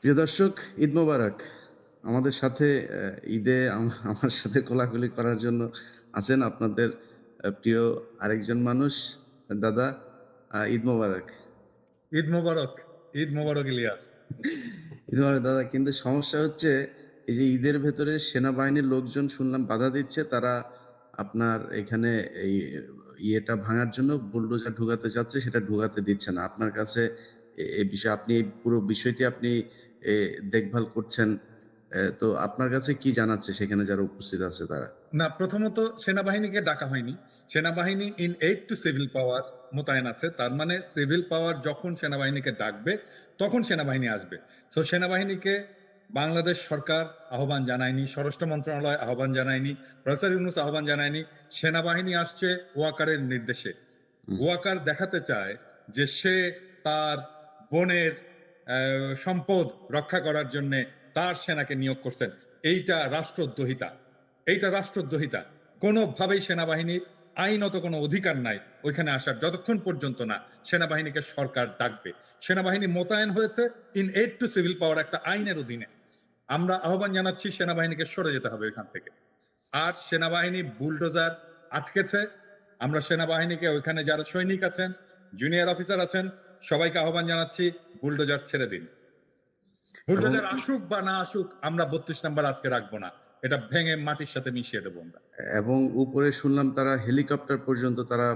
প্রিয় দর্শক, ঈদ মোবারক। আমাদের সাথে ঈদে আমার সাথে কোলাকুলি করার জন্য আছেন আপনাদের প্রিয় আরেকজন মানুষ। দাদা, ঈদ মোবারক। ঈদ মোবারক, ঈদ মোবারক ইলিয়াস। ঈদ মোবারক দাদা। কিন্তু সমস্যা হচ্ছে এই যে ঈদের ভেতরে সেনাবাহিনীর লোকজন শুনলাম বাধা দিচ্ছে। তারা আপনার এখানে এই ইয়েটা ভাঙার জন্য বুলডোজার ঢুকাতে চাচ্ছে, সেটা ঢুকাতে দিচ্ছে না। আপনার কাছে এই বিষয়ে আপনি এই পুরো বিষয়টি আপনি এ দেখভাল করছেন। তো আপনার কাছে কি জানাচ্ছে সেখানে যারা উপস্থিত আছে তারা? না, প্রথমত সেনাবাহিনীকে ডাকা হয়নি। সেনাবাহিনী ইন এইড টু সিভিল পাওয়ার মোতায়েন আছে। তার মানে সিভিল পাওয়ার যখন সেনাবাহিনীকে ডাকবে তখন সেনাবাহিনী আসবে। সো সেনাবাহিনীকে বাংলাদেশ সরকার আহ্বান জানায়নি, স্বরাষ্ট্র মন্ত্রণালয় আহ্বান জানায়নি, প্রফেসর ইউনূস আহ্বান জানায়নি। সেনাবাহিনী আসছে ওয়াকারের নির্দেশে। হুম। ওয়াকার দেখাতে চায় যে সে তার বোনের সম্পদ রক্ষা করার জন্য তার সেনাকে নিয়োগ করছেন। এইটা রাষ্ট্রদ্রোহিতা। এইটা রাষ্ট্রদ্রোহিতা। কোনোভাবেই সেনাবাহিনীর আইনত কোনো অধিকার নাই ওইখানে আসার, যতক্ষণ পর্যন্ত না সেনাবাহিনীকে সরকার ডাকবে। সেনাবাহিনী মোতায়েন হয়েছে ইন এইড টু সিভিল পাওয়ার একটা আইনের অধীনে। আমরা আহ্বান জানাচ্ছি সেনাবাহিনীকে সরে যেতে হবে এখান থেকে। আর সেনাবাহিনী বুলডোজার আটকেছে। আমরা সেনাবাহিনীকে ওইখানে যারা সৈনিক আছেন, জুনিয়র অফিসার আছেন, সবাইকে আহ্বান জানাচ্ছি বুলডোজার ছেড়ে দিন। এবং বুলডোজার আসুক বা না আসুক, আমরা 32 নাম্বার আজকে রাখবো না। এটা ভেঙে মাটির সাথে মিশিয়ে দেবো আমরা। এবং উপরে শুনলাম তারা হেলিকপ্টার পর্যন্ত তারা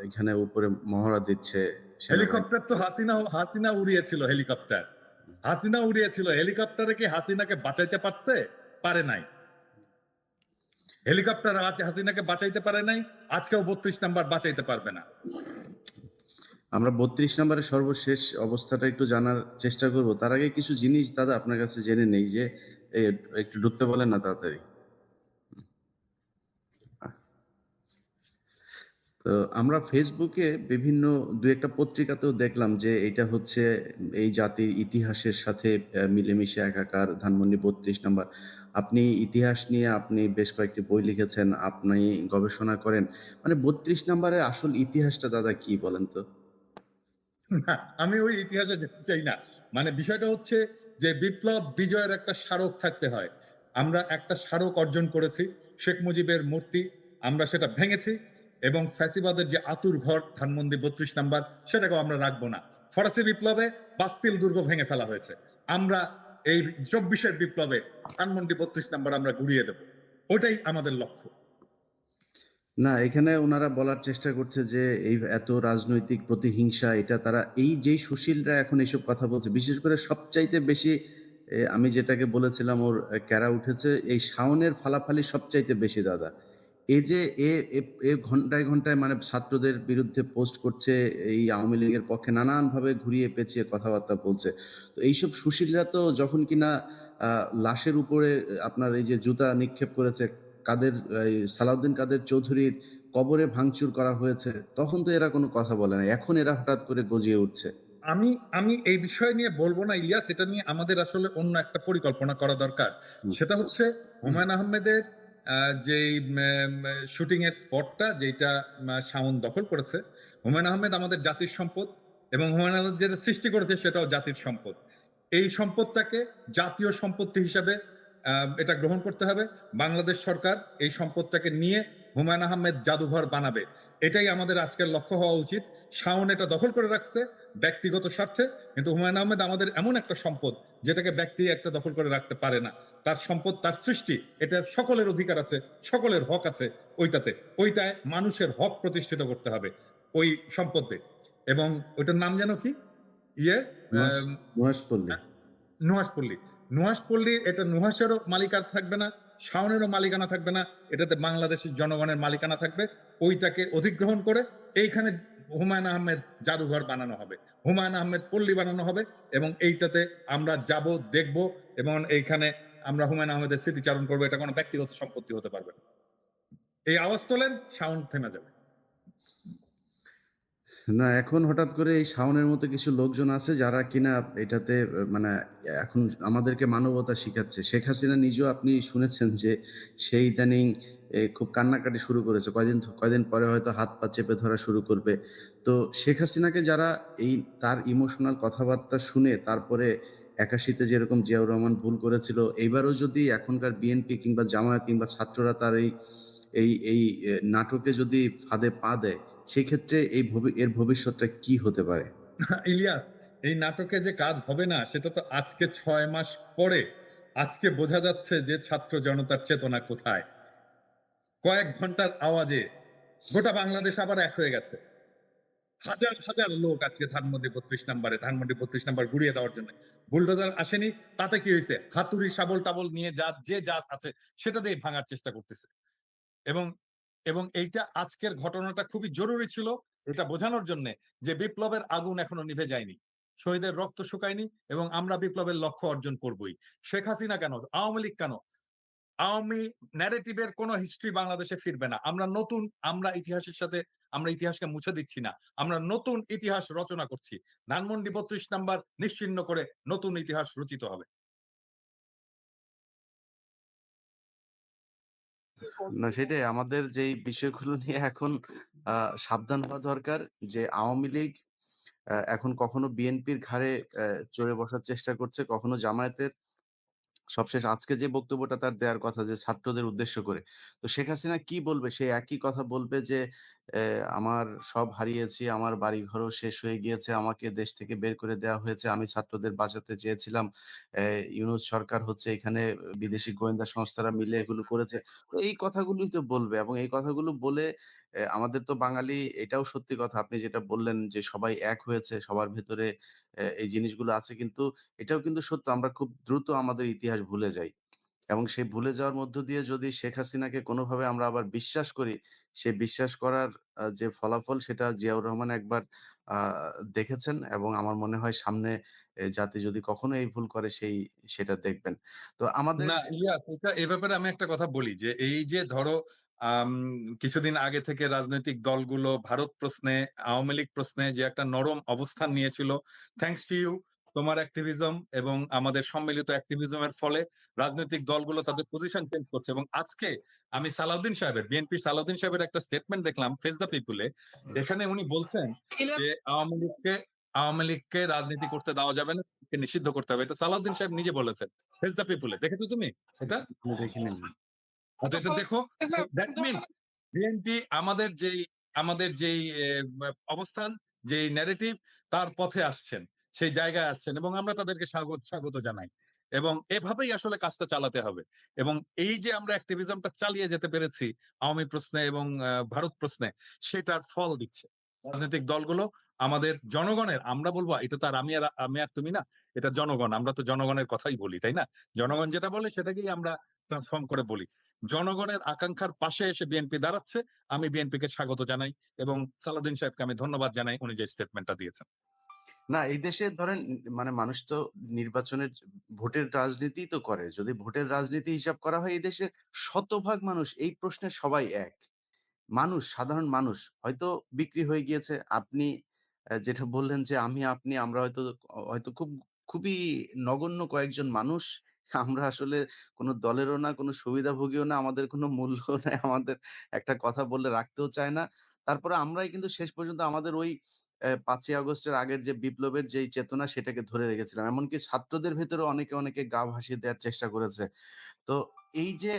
এখানে উপরে মহড়া দিচ্ছে সেনাবাহিনী। হেলিকপ্টার তো হাসিনা হাসিনা উড়িয়েছিল হেলিকপ্টার। হাসিনা উড়িয়েছিল হেলিকপ্টারে, কি হাসিনাকে বাঁচাইতে পারছে? পারে নাই। হেলিকপ্টার আছে হাসিনাকে বাঁচাইতে পারে নাই, আজকেও 32 নাম্বার বাঁচাইতে পারবে না। আমরা 32 নম্বরের সর্বশেষ অবস্থাটা একটু জানার চেষ্টা করব। তার আগে কিছু জিনিস দাদা আপনার কাছে জেনে নেই যে এ, একটু ঢুকতে বলেন না তাড়াতাড়ি। তো আমরা ফেসবুকে বিভিন্ন দু একটা পত্রিকাতেও দেখলাম যে এটা হচ্ছে এই জাতির ইতিহাসের সাথে মিলেমিশে একাকার। ধানমন্ডি 32 নম্বর। আপনি ইতিহাস নিয়ে আপনি বেশ কয়েকটি বই লিখেছেন, আপনি গবেষণা করেন। মানে 32 নম্বরের আসল ইতিহাসটা দাদা কি বলেন তো? না, আমি ওই ইতিহাসে যেতে চাই না। মানে বিষয়টা হচ্ছে যে বিপ্লব বিজয়ের একটা স্মারক থাকতে হয়। আমরা একটা স্মারক অর্জন করেছি, শেখ মুজিবের মূর্তি। আমরা সেটা ভেঙেছি এবং ফ্যাসিবাদের যে আতুর ঘর ধানমন্ডি 32 নাম্বার, সেটাকেও আমরা রাখবো না। ফরাসি বিপ্লবে বাস্তিল দুর্গ ভেঙে ফেলা হয়েছে। আমরা এই 24-এর বিপ্লবে ধানমন্ডি 32 নাম্বার আমরা গুড়িয়ে দেব। ওটাই আমাদের লক্ষ্য। না, এখানে ওনারা বলার চেষ্টা করছে যে এই এত রাজনৈতিক প্রতিহিংসা, এটা তারা এই যেই সুশীলরা এখন এইসব কথা বলছে, বিশেষ করে সবচাইতে বেশি আমি যেটাকে বলেছিলাম ওর ক্যারা উঠেছে এই শাওনের ফালাফালি সবচাইতে বেশি দাদা। এই যে এ এ এ ঘন্টায় ঘন্টায় মানে ছাত্রদের বিরুদ্ধে পোস্ট করছে, এই আওয়ামী লীগের পক্ষে নানানভাবে ঘুরিয়ে পেঁচিয়ে কথাবার্তা বলছে। তো এইসব সুশীলরা তো যখন কিনা লাশের উপরে আপনার এই যে জুতা নিক্ষেপ করেছে, কাদের এই সালাউদ্দিন কাদের চৌধুরীর কবরে ভাঙচুর করা হয়েছে, তখন তো এরা কোনো কথা বলে না। এখন এরা হঠাৎ করে গজিয়ে উঠছে। আমি আমি এই বিষয় নিয়ে বলবো না ইলিয়াস, এটা নিয়ে আমাদের আসলে অন্য একটা পরিকল্পনা করা দরকার। হুম, সেটা হচ্ছে হুমায়ুন আহমেদের যে শুটিং এর স্পটটা যেটা শাওন দখল করেছে। হুমায়ুন আহমেদ আমাদের জাতির সম্পদ এবং হুমায়ুন আহমেদ যেটা সৃষ্টি করেছে সেটাও জাতির সম্পদ। এই সম্পদটাকে জাতীয় সম্পত্তি হিসাবে এটা গ্রহণ করতে হবে। বাংলাদেশ সরকার এই সম্পদটাকে নিয়ে হুমায়ুন আহমেদ জাদুঘর বানাবে। এটাই আমাদের আজকের লক্ষ্য হওয়া উচিত। শাওন এটা দখল করে রাখছে ব্যক্তিগত স্বার্থে, কিন্তু হুমায়ুন আহমেদ আমাদের এমন একটা সম্পদ যেটাকে ব্যক্তি একটা দখল করে রাখতে পারে না। তার সম্পদ, তার সৃষ্টি, এটা সকলের অধিকার আছে, সকলের হক আছে ওইটাতে। ওইটায় মানুষের হক প্রতিষ্ঠিত করতে হবে ওই সম্পদে। এবং ওইটার নাম যেন কি, ইয়ে নুহাশ আহ, নুহাশপল্লী। নুহাশপল্লী। নুহাশপল্লী, এটা নুহাশেরও মালিকানা থাকবে না, শাওনেরও মালিকানা থাকবে না, এটাতে বাংলাদেশের জনগণের মালিকানা থাকবে। ওইটাকে অধিগ্রহণ করে এইখানে হুমায়ুন আহমেদ জাদুঘর বানানো হবে, হুমায়ুন আহমেদ পল্লী বানানো হবে। এবং এইটাতে আমরা যাব, দেখব এবং এইখানে আমরা হুমায়ুন আহমেদের স্মৃতিচারণ করবো। এটা কোনো ব্যক্তিগত সম্পত্তি হতে পারবে না। এই আওয়াজ তোলেন, সাউন্ড থেমে যাবে। না, এখন হঠাৎ করে এই শাওনের মতো কিছু লোকজন আছে যারা কিনা এটাতে মানে এখন আমাদেরকে মানবতা শিখাচ্ছে। শেখ হাসিনা নিজেও আপনি শুনেছেন যে সে ইদানিং খুব কান্নাকাটি শুরু করেছে। কয়দিন পরে হয়তো হাত পা চেপে ধরা শুরু করবে। তো শেখ হাসিনাকে যারা এই তার ইমোশনাল কথাবার্তা শুনে তারপরে ৮১ তে যেরকম জিয়াউর রহমান ভুল করেছিল, এইবারও যদি এখনকার বিএনপি কিংবা জামায়াত কিংবা ছাত্ররা তার এই নাটকে যদি ফাঁদে পা দেয়, সেক্ষেত্রে এর ভবিষ্যৎটা কি হতে পারে? ইলিয়াস, এই নাটকে যে কাজ হবে না সেটা তো আজকে 6 মাস পরে আজকে বোঝা যাচ্ছে যে ছাত্র জনতার চেতনা কোথায়। কয়েক ঘন্টার আওয়াজে গোটা বাংলাদেশ আবার এক হয়ে গেছে। হাজার হাজার লোক আজকে ধানমন্ডি 32 নাম্বার গুড়িয়ে দেওয়ার জন্য। বুলডোজার আসেনি, তাতে কি হয়েছে? হাতুড়ি শাবল টাবল নিয়ে যে যা আছে সেটা দিয়ে ভাঙার চেষ্টা করতেছে। এবং এবং এইটা আজকের ঘটনাটা খুবই জরুরি ছিল এটা বোঝানোর জন্য যে বিপ্লবের আগুন এখনো নিভে যায়নি, শহীদের রক্ত শুকায়নি, এবং আমরা বিপ্লবের লক্ষ্য অর্জন করবই। শেখ হাসিনা কেন, আওয়ামী লীগ কেন, আওয়ামী ন্যারেটিভের কোন হিস্ট্রি বাংলাদেশে ফিরবে না। আমরা ইতিহাসের সাথে আমরা ইতিহাসকে মুছে দিচ্ছি না, আমরা নতুন ইতিহাস রচনা করছি। ধানমন্ডি 32 নাম্বার নিশ্চিহ্ন করে নতুন ইতিহাস রচিত হবে। না, সেটাই আমাদের যেই বিষয়গুলো নিয়ে এখন সাবধান হওয়া দরকার, যে আওয়ামী লীগ এখন কখনো বিএনপির ঘাড়ে চড়ে বসার চেষ্টা করছে, কখনো জামায়াতের। সবশেষ আজকে যে বক্তব্যটা তার দেওয়ার কথা যে ছাত্রদের উদ্দেশ্য করে। তো শেখ হাসিনা কি বলবে? সে একই কথা বলবে যে, "আমার সব হারিয়েছি, আমার বাড়িঘরও শেষ হয়ে গিয়েছে, আমাকে দেশ থেকে বের করে দেওয়া হয়েছে। আমি ছাত্রদের বাঁচাতে চেয়েছিলাম। ইউনূস সরকার হচ্ছে এখানে বিদেশি গোয়েন্দা সংস্থারা মিলে এগুলো করেছে।" তো এই কথাগুলোই তো বলবে, এবং এই কথাগুলো বলে আমাদের তো বাঙালি, এটাও সত্যি কথা আপনি যেটা বললেন যে সবাই এক হয়েছে, সবার ভেতরে এই জিনিসগুলো আছে, কিন্তু এটাও কিন্তু সত্য, আমরা খুব দ্রুত আমাদের ইতিহাস ভুলে যাই। এবং সেই ভুলে যাওয়ার মধ্য দিয়ে যদি শেখ হাসিনাকে কোনোভাবে আমরা আবার বিশ্বাস করি, সে বিশ্বাস করার যে ফলাফল সেটা জিয়াউর রহমান একবার আ দেখেছেন, এবং আমার মনে হয় সামনে জাতি যদি কখনো এই ভুল করে সেটা দেখবেন। তো আমাদের না ইলিয়াস, এ ব্যাপারে আমি একটা কথা বলি যে এই যে ধরো আম, কিছুদিন আগে থেকে রাজনৈতিক দলগুলো ভারত প্রশ্নে, আওয়ামী লীগ প্রশ্নে যে একটা নরম অবস্থান নিয়েছিল, থ্যাঙ্কস টু ইউ, তোমার অ্যাক্টিভিজম এবং আমাদের সম্মিলিত অ্যাক্টিভিজমের ফলে রাজনৈতিক দলগুলো তাদের পজিশন চেঞ্জ করছে। এবং আজকে আমি বিএনপি সালাউদ্দিন সাহেবের একটা স্টেটমেন্ট দেখলাম ফেস দ্য পিপুলে। এখানে উনি বলছেন যে আওয়ামী লীগকে রাজনীতি করতে দেওয়া যাবে না, নিষিদ্ধ করতে হবে। এটা সালাউদ্দিন সাহেব নিজে বলেছেন ফেস দ্য পিপুলে। দেখেছো তুমি এটা? দেখিনি। আচ্ছা, এটা দেখো। দ্যাট মিন বিএনপি আমাদের যেই অবস্থান, যেই ন্যারেটিভ, তার পথে আসছেন, সেই জায়গায় আসছেন, এবং আমরা তাদেরকে স্বাগত স্বাগত জানাই। এবং এভাবেই আসলে কাজটা চালাতে হবে। এবং এই যে আমরা অ্যাক্টিভিজমটা চালিয়ে যেতে পেরেছি আওয়ামী প্রশ্নে এবং ভারত প্রশ্নে, সেটার ফল দিচ্ছে রাজনৈতিক দলগুলো। আমাদের জনগণের, আমরা বলবো এটা তো আর আমি আর তুমি না, এটা জনগণ, আমরা তো জনগণের কথাই বলি, তাই না? জনগণ যেটা বলে সেটাকেই আমরা ট্রান্সফর্ম করে বলি। জনগণের আকাঙ্ক্ষার পাশে এসে বিএনপি দাঁড়াচ্ছে। আমি বিএনপিকে স্বাগত জানাই এবং সালাউদ্দিন সাহেবকে আমি ধন্যবাদ জানাই উনি যে স্টেটমেন্টটা দিয়েছেন। না, এই দেশে ধরেন মানে মানুষ তো নির্বাচনের ভোটের রাজনীতিই তো করে। যদি ভোটের রাজনীতি হিসাব করা হয়, এই দেশের শতভাগ মানুষ এই প্রশ্নে সবাই এক। সাধারণ মানুষ হয়তো বিক্রি হয়ে গিয়েছে। আপনি যেটা বললেন যে আমি, আপনি, আমরা হয়তো খুবই নগণ্য কয়েকজন মানুষ। আমরা আসলে কোন দলেরও না, কোন সুবিধাভোগীও না। আমাদের কোন মূল্যও নাই। আমাদের একটা কথা বললে রাখতেও চায় না। তারপরে আমরাই কিন্তু শেষ পর্যন্ত আমাদের ওই ৫ই আগস্টের আগের যে বিপ্লবের যেই চেতনা সেটাকে ধরে রেখেছিলাম। এমনকি ছাত্রদের ভেতরেও অনেকে গা ভাসিয়ে দেওয়ার চেষ্টা করেছে। তো এই যে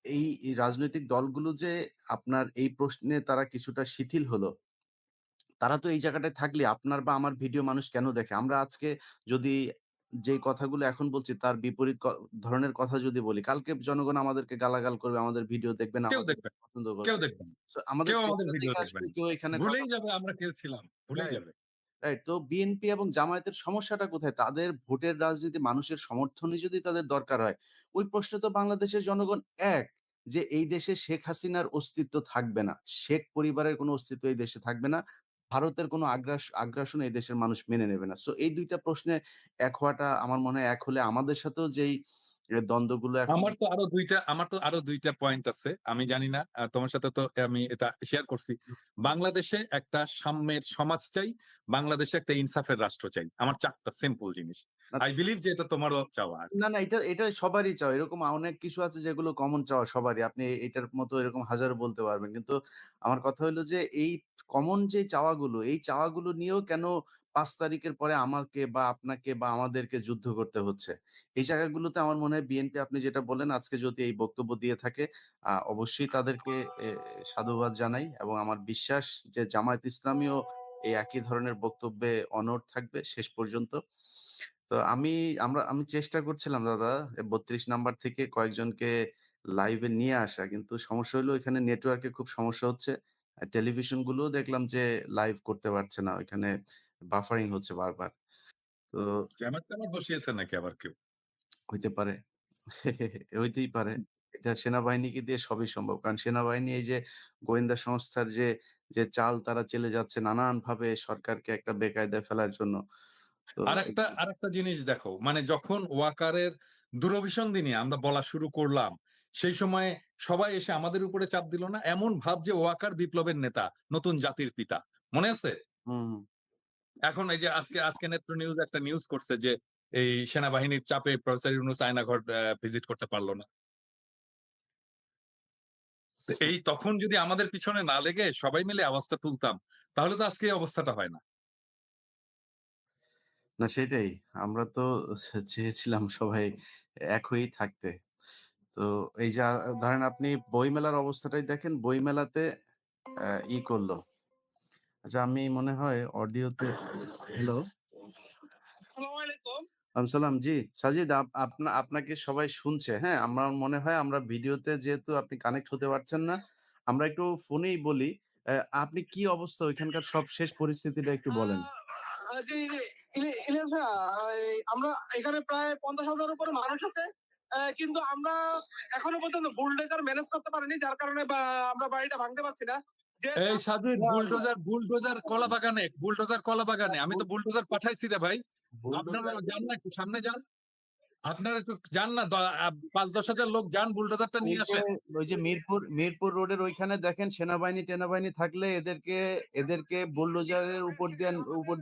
এই রাজনৈতিক দলগুলো যে আপনার এই প্রশ্নে তারা কিছুটা শিথিল হলো, তারা তো এই জায়গাটায় থাকলে আপনার বা আমার ভিডিও মানুষ কেন দেখে? আমরা আজকে যদি যেই কথাগুলো এখন বলছি তার বিপরীত ধরনের কথা যদি বলি, কালকে জনগণ আমাদেরকে গালাগাল করবে, আমাদের ভিডিও দেখবে না, কেউ আমাদেরকে দেখবেন, পছন্দ কেউ করবে। দেখবেন, সো আমাদের কেউ আমাদের চেহারা ভিডিও দেখে দেখবেন আসলে কেউ এখানে কথা ভুলেই যাবে আমরা কেউ ছিলাম, ভুলেই রাইট। যাবে। রাইট। তো বিএনপি এবং জামায়াতের সমস্যাটা কোথায়? তাদের ভোটের রাজনীতি, মানুষের সমর্থনই যদি তাদের দরকার হয়, ওই প্রশ্নে তো বাংলাদেশের জনগণ এক, যে এই দেশে শেখ হাসিনার অস্তিত্ব থাকবে না। শেখ পরিবারের কোনো অস্তিত্ব এই দেশে থাকবে না। ভারতের কোনো আগ্রাসন এই দেশের মানুষ মেনে নেবে না। সো এই ২ টা প্রশ্নে এক হওয়াটা আমার মনে হয়, এক হলে আমাদের সাথেও যেই দ্বন্দ্বগুলো এখন। আমার তো আরো দুইটা পয়েন্ট আছে। আমি জানি না, তোমার সাথে তো আমি এটা শেয়ার করছি। বাংলাদেশে একটা সাম্যের সমাজ চাই, বাংলাদেশে একটা ইনসাফের রাষ্ট্র চাই। আমার 4টা সিম্পল জিনিস। আই বিলিভ যে এটা তোমারও চাওয়া। না, এটা সবারই চাওয়া। এরকম অনেক কিছু আছে যেগুলো কমন চাওয়া সবারই। আপনি এটার মতো এরকম হাজারো বলতে পারবেন। কিন্তু আমার কথা হইলো যে এই কমন যে চাওয়াগুলো, এই চাওয়াগুলো নিয়েও কেন 5 তারিখের পরে আমাকে বা আপনাকে বা আমাদেরকে যুদ্ধ করতে হচ্ছে। এই জায়গাগুলোতে আমার মনে হয় বিএনপি আপনি যেটা বললেন আজকে যদি এই বক্তব্য দিয়ে থাকে অবশ্যই তাদেরকে সাধুবাদ জানাই এবং আমার বিশ্বাস যে জামায়াত ইসলামীও এই একই ধরনের বক্তব্যে অনড় থাকবে শেষ পর্যন্ত। তো আমি চেষ্টা করছিলাম দাদা ৩২ নাম্বার থেকে কয়েকজনকে লাইভে নিয়ে আসা। কিন্তু সমস্যা হলো এখানে নেটওয়ার্কের খুব সমস্যা হচ্ছে। টেলিভিশন গুলোও দেখলাম যে লাইভ করতে পারছে না। ওইখানে বাফারিং হচ্ছে বারবার। তো ক্যামেরা বসিয়েছে নাকি আবার কেউ? হইতে পারে। হইতেই পারে। এটা সেনাবাহিনীকে দিয়ে সবই সম্ভব। কারণ সেনাবাহিনী এই যে গোয়েন্দা সংস্থার যে চাল তারা চেলে যাচ্ছে নানানভাবে সরকারকে একটা বেকায়দায় ফেলার জন্য। তো আরেকটা জিনিস দেখো, মানে যখন ওয়াকারের দূরভিসন্ধি নিয়ে আমরা বলা শুরু করলাম, সেই সময় সবাই এসে আমাদের উপরে চাপ দিল না? এমন ভাব যে ওয়াকার বিপ্লবের নেতা, নতুন জাতির পিতা। মনে আছে? হুম, হুম। এখন এই যে আজকে নেত্র নিউজ একটা নিউজ করছে যে এই সেনাবাহিনীর চাপে প্রফেসর ইউনূস আয়নাঘর ভিজিট করতে পারলো না। তো এই তখন যদি আমাদের পিছনে না লেগে সবাই মিলে আওয়াজটা তুলতাম, তাহলে তো আজকে এই অবস্থাটা হয় না। না সেটাই। আমরা তো চেয়েছিলাম সবাই এক হয়েই থাকতে। তো এই যে ধরেন আপনি বইমেলার অবস্থাটাই দেখেন, বইমেলাতে করল। আচ্ছা আমি মনে হয় অডিওতে হ্যালো? আসসালামু আলাইকুম। সালাম। জি, সাজিদ আপনাকে সবাই শুনছে, হ্যাঁ? আমার মনে হয় আমরা ভিডিওতে যেহেতু আপনি কানেক্ট হতে পারছেন না, আমরা একটু ফোনেই বলি। আপনি কি অবস্থা ওইখানকার সব শেষ পরিস্থিতিটা একটু বলেন। জি, জি। ইলিয়াস ভাইয়া, আমরা এখানে প্রায় ৫০,০০০ উপরে মানুষ আছে। কিন্তু আমরা এখনো পর্যন্ত বুলডোজার ম্যানেজ করতে পারিনি। যার কারণে আমরা বাড়িটা ভাঙতে পারছি না। এই সাজিদ, বুলডোজার কলা বাগানে আমি তো বুলডোজার পাঠাইছি রে ভাই। আপনারা বুলডোজার যান না, একটু সামনে যান। আপনারা একটু যান না, ৫-১০ হাজার লোক যান, বুলডোজারটা ওই নিয়ে যে আসেন। ওই যে মিরপুর রোডের ওইখানে দেখেন সেনাবাহিনী-টেনাবাহিনী থাকলে এদেরকে বুলডোজারের উপর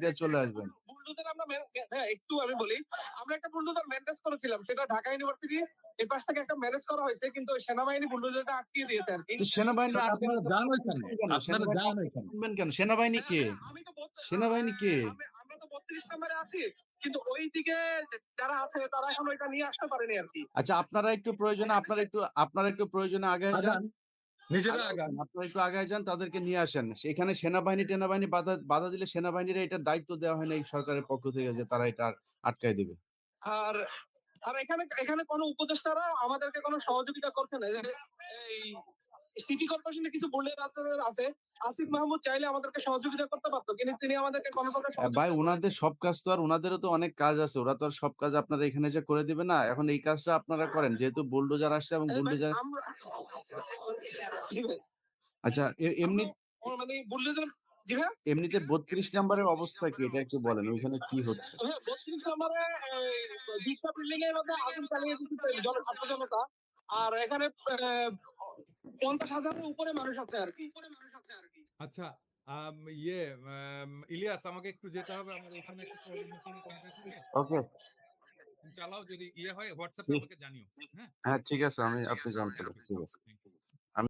দিয়ে চলে আসবেন। বুলডোজার আমরা হ্যাঁ, একটু আমি বলি। আমরা একটা বুলডোজার ম্যানেজ করেছিলাম। সেটা ঢাকা ইউনিভার্সিটি এই পাশ থেকে একটা ম্যানেজ করা হয়েছে। কিন্তু সেনাবাহিনী বুলডোজারটা আটকিয়ে দিয়েছে আরকি। তো সেনাবাহিনী তাহলে আটকালে আপনারা তো যান ওইখানে, কেন? আপনারা যান ওইখানে। শুনবেন কেন? সেনাবাহিনী কে? হ্যাঁ, আমি তো সেনাবাহিনী কে? আমরা তো ৩২ নম্বরে আছি। কিন্তু ওইদিকে যারা আছে তারা এখন ওইটা নিয়ে আসতে পারেনি আরকি। আচ্ছা আপনারা একটু প্রয়োজনে আগায় যান। আগান, নিজেরা আগায় আগান। যান। আপনারা একটু আগায় যান তাদেরকে নিয়ে আসেন। সেখানে সেনাবাহিনী-টেনাবাহিনী বাধা দিলে সেনাবাহিনীর এটার দায়িত্ব দেওয়া হয় না এই সরকারের পক্ষ থেকে যে তারা এটা আটকায় দিবে। আর আর এখানে কোনো উপদেষ্টারা আমাদেরকে কোনো সহযোগিতা করছে না। এই সিটি কর্পোরেশনে কিছু বুলেট আছে। আসিফ মাহমুদ চাইলে আমাদেরকে সহযোগিতা করতে পারতো। কিন্তু তিনি আমাদেরকে কোনো প্রকার ভাই সহযোগিতা উনাদের সব কাজ তো আর উনাদেরও তো অনেক কাজ আছে। ওরা তো আর সব কাজ আপনারা এখানে এসে করে দিবে না। এখন এই কাজটা আপনারা করেন। যেহেতু বুলডোজার আসছে এবং ভাই বুলডোজার আমরা জি ভাই। আচ্ছা এমনি মানে বুলডোজার জি ভাই? এমনিতে ৩২ নাম্বারের অবস্থা কি? এটা একটু বলেন। ওইখানে কি হচ্ছে? হ্যাঁ, ৩২ নম্বরে ২০টা বিল্ডিং এর মধ্যে আগুন চালিয়ে দিচ্ছে ছাত্র জনতা। আর এখানে ৫০,০০০ এর উপরে মানুষ আছে আরকি। আচ্ছা, ইয়ে ইলিয়াস, আমাকে একটু যেতে হবে, আমার এখানে একটা মিটিং আছে। ওকে। চালাও, যদি ইয়ে হয় হোয়াটসঅ্যাপে ঠিক আমাকে জানিও। হ্যাঁ, হ্যাঁ, ঠিক আছে। আপনি যান তাহলে। ঠিক আছে। Thank you. আমি